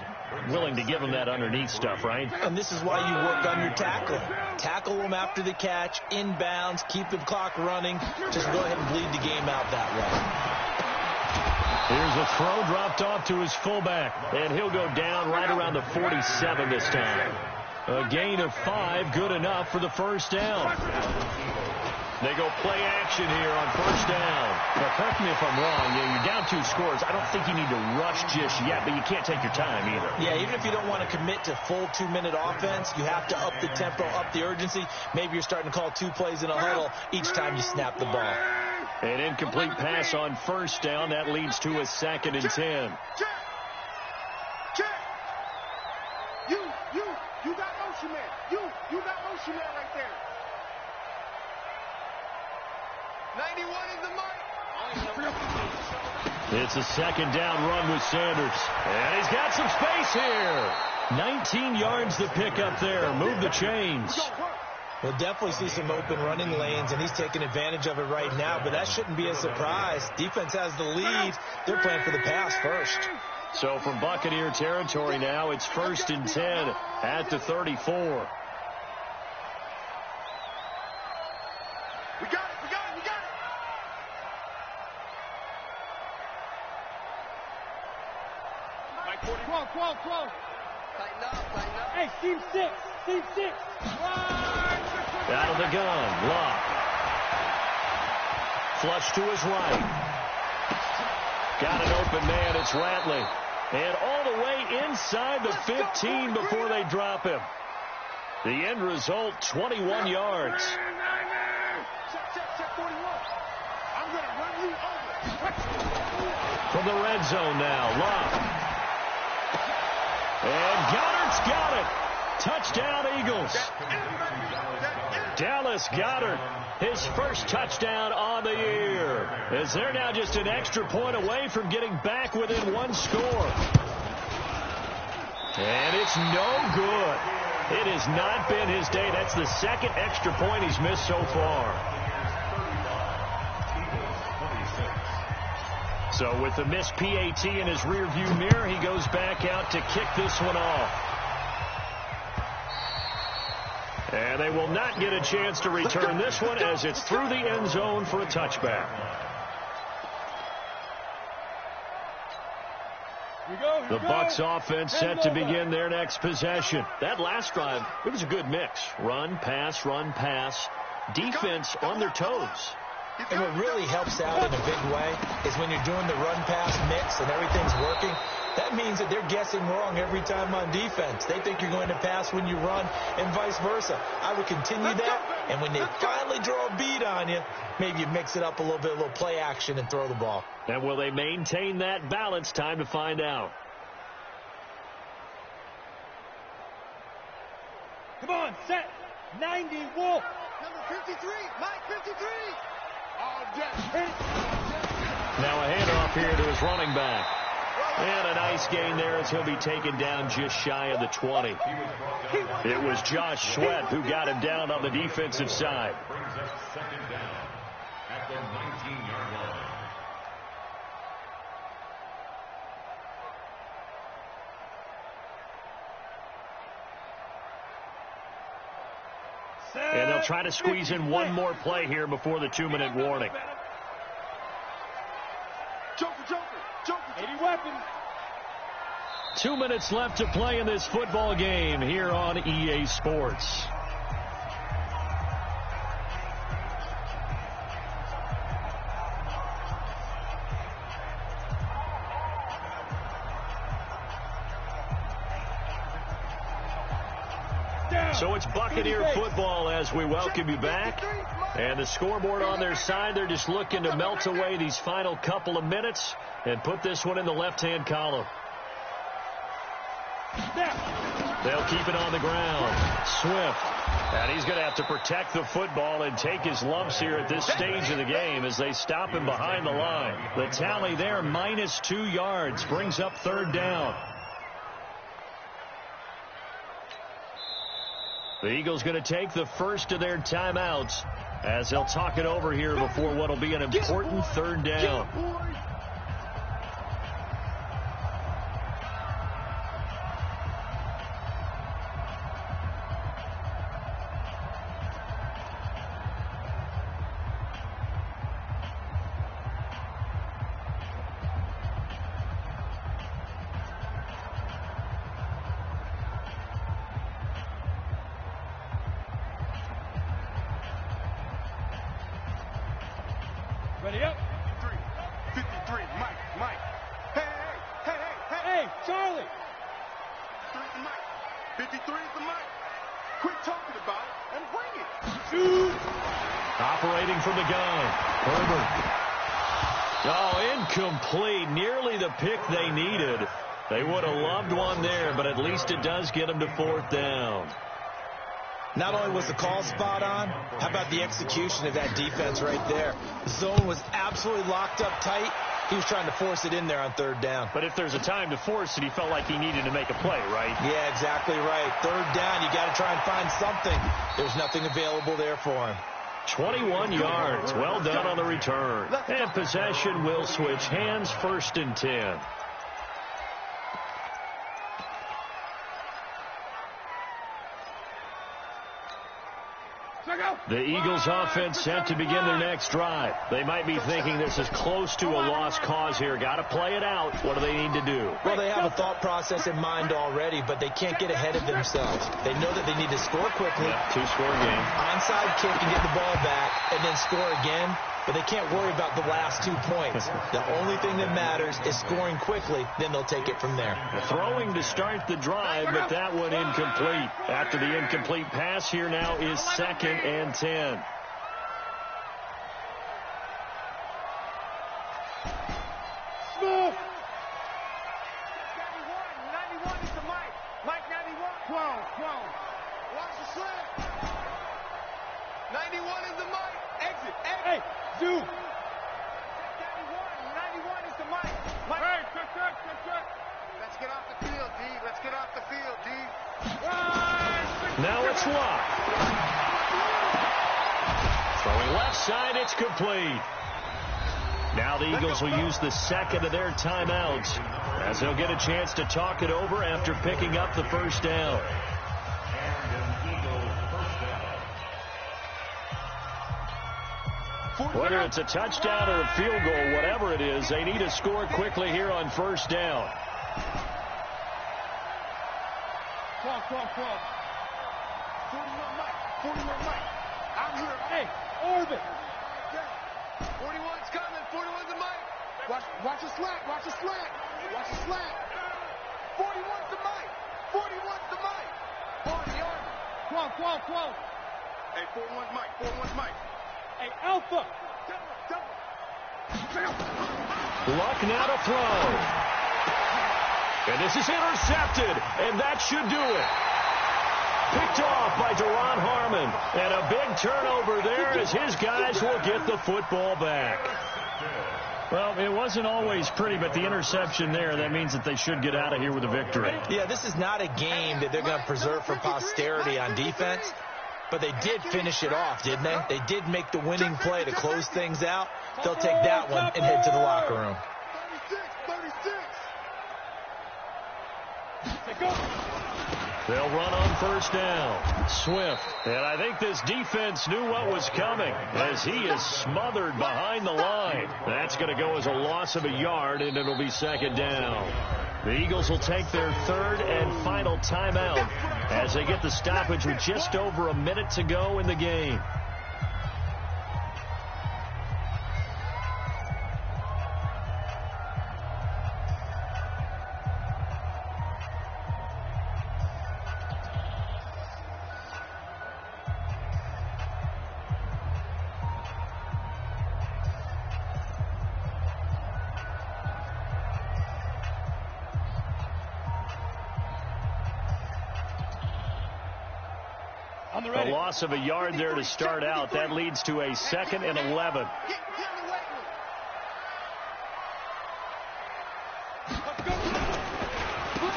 Willing to give him that underneath stuff, right? And this is why you work on your tackling. Tackle him after the catch, inbounds, keep the clock running. Just go ahead and bleed the game out that way. Here's a throw dropped off to his fullback, and he'll go down right around the 47 this time. A gain of 5, good enough for the first down. They go play action here on first down. Now, correct me if I'm wrong. You're down 2 scores. I don't think you need to rush just yet, but you can't take your time either. Yeah, even if you don't want to commit to full 2-minute offense, you have to up the tempo, up the urgency. Maybe you're starting to call 2 plays in a huddle each time you snap the ball. An incomplete pass on first down. That leads to a 2nd and 10. Check. You got motion man. You got motion man right there. 91 is the mark. It's a 2nd down run with Sanders. And he's got some space here. 19 yards to pick up there. Move the chains. We'll definitely see some open running lanes, and he's taking advantage of it right now, but that shouldn't be a surprise. Defense has the lead. They're playing for the pass first. So from Buccaneer territory now, it's 1st and 10 at the 34. We got it. 12. Tighten up. Hey, team 6. Out of the gun, Locke. Flush to his right. Got an open man, it's Ratley. And all the way inside the 15 before they drop him. The end result, 21 yards. Check 41. I'm going to run you over. From the red zone now, Locke. And Goddard's got it. Touchdown, Eagles. Dallas Goedert, his first touchdown on the year. As they're now just an extra point away from getting back within 1 score. And it's no good. It has not been his day. That's the 2nd extra point he's missed so far. So with the missed PAT in his rearview mirror, he goes back out to kick this one off. And they will not get a chance to return this one as it's through the end zone for a touchback. The Bucs offense set to begin their next possession. That last drive, it was a good mix. Run, pass, defense on their toes. And what really helps out in a big way is when you're doing the run-pass mix and everything's working, that means that they're guessing wrong every time on defense. They think you're going to pass when you run and vice versa. I would continue that, and when they finally draw a beat on you, maybe you mix it up a little bit, a little play action, and throw the ball. And will they maintain that balance? Time to find out. Come on, set. 90, Wolf. Number 53, Mike 53. Now a handoff here to his running back. And a nice gain there as he'll be taken down just shy of the 20. It was Josh Sweat who got him down on the defensive side. Brings us 2nd down at the 19-yard line. And they'll try to squeeze in one more play here before the 2-minute warning. Joker. 80 weapons. 2 minutes left to play in this football game here on EA Sports. So it's Buccaneer football as we welcome you back. And the scoreboard on their side, they're just looking to melt away these final couple of minutes and put this one in the left-hand column. They'll keep it on the ground. Swift. And he's going to have to protect the football and take his lumps here at this stage of the game as they stop him behind the line. The tally there, -2 yards, brings up 3rd down. The Eagles going to take the first of their timeouts as they'll talk it over here before what will be an important 3rd down. Ready up. 53, Mike. Hey, Charlie. 3 is the Mike. 53 is the Mike. Quit talking about it and bring it. Shoot. Operating from the gun. Herbert. Oh, incomplete. Nearly the pick they needed. They would have loved one there, but at least it does get them to 4th down. Not only was the call spot on, how about the execution of that defense right there? The zone was absolutely locked up tight. He was trying to force it in there on 3rd down. But if there's a time to force it, he felt like he needed to make a play, right? Yeah, exactly right. 3rd down, you got to try and find something. There's nothing available there for him. 21 yards. Well done on the return. And possession will switch hands, 1st and 10. The Eagles offense set to begin their next drive. They might be thinking this is close to a lost cause here. Got to play it out. What do they need to do? Well, they have a thought process in mind already, but they can't get ahead of themselves. They know that they need to score quickly. Yeah, 2-score game. Onside kick and get the ball back, and then score again. But they can't worry about the last 2 points. The only thing that matters is scoring quickly. Then they'll take it from there. Throwing to start the drive, but that one incomplete. After the incomplete pass, here now is 2nd and 10. Smooth. 91 is the Mike. Mike 91. 12. Watch the slam. 91 is the Mike. Exit. Hey, Zoo. 91 is the Mike. Hey, check. Let's get off the field, D. Let's get off the field, D. Now it's Locke. Throwing left side, it's complete. Now the Eagles will use the 2nd of their timeouts as they'll get a chance to talk it over after picking up the 1st down. Whether it's a touchdown or a field goal, whatever it is, they need to score quickly here on 1st down. 12. 41 Mike. I'm here. Hey, Orbit. 41's coming. 41's the Mike. Watch the slant. 41's the Mike. On the arm. 12. Hey, 41's Mike. Hey, Alpha. Luck now to throw. And this is intercepted, and that should do it. Picked off by Deron Harmon. And a big turnover there as his guys will get the football back. Well, it wasn't always pretty, but the interception there, that means that they should get out of here with a victory. Yeah, this is not a game that they're going to preserve for posterity on defense. But they did finish it off, didn't they? They did make the winning play to close things out. They'll take that one and head to the locker room. 36. They'll run on 1st down. Swift. And I think this defense knew what was coming as he is smothered behind the line. That's going to go as a loss of a yard, and it'll be 2nd down. The Eagles will take their 3rd and final timeout as they get the stoppage with just over a minute to go in the game. A loss of a yard there to start out. That leads to a 2nd and 11.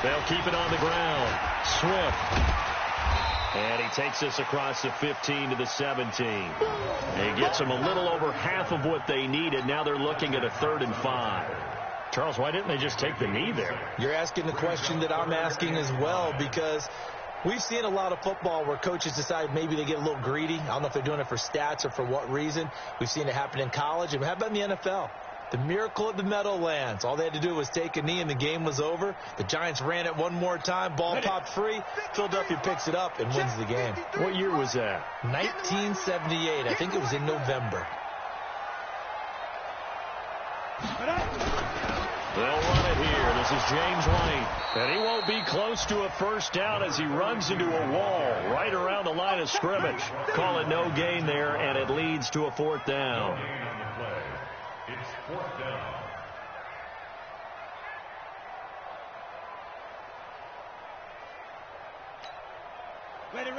They'll keep it on the ground. Swift. And he takes this across the 15 to the 17. He gets them a little over half of what they needed. Now they're looking at a 3rd and 5. Charles, why didn't they just take the knee there? You're asking the question that I'm asking as well, because we've seen a lot of football where coaches decide maybe they get a little greedy. I don't know if they're doing it for stats or for what reason. We've seen it happen in college. And how about in the NFL? The miracle of the Meadowlands. All they had to do was take a knee and the game was over. The Giants ran it one more time. Ball popped free. Philadelphia picks it up and wins the game. What year was that? 1978. I think it was in November. They'll run it here. This is James White. And he won't be close to a first down as he runs into a wall right around the line of scrimmage. Call it no gain there, and it leads to a 4th down. It's 4th down. Ready.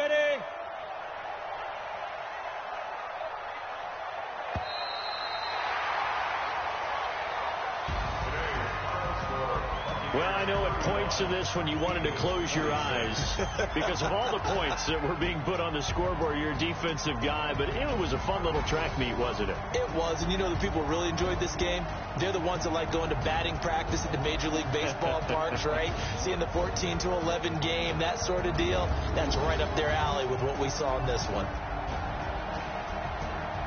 Well, I know at points in this when you wanted to close your eyes because of all the points that were being put on the scoreboard, you're a defensive guy, but it was a fun little track meet, wasn't it? It was, and you know the people really enjoyed this game? They're the ones that like going to batting practice at the Major League Baseball parks, right? Seeing the 14-11 game, that sort of deal, that's right up their alley with what we saw in this one.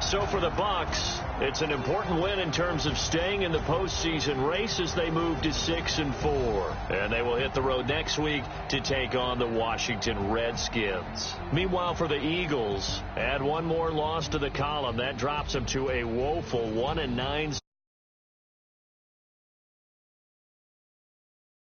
So for the Bucs, it's an important win in terms of staying in the postseason race as they move to 6-4. And they will hit the road next week to take on the Washington Redskins. Meanwhile, for the Eagles, add one more loss to the column. That drops them to a woeful 1-9.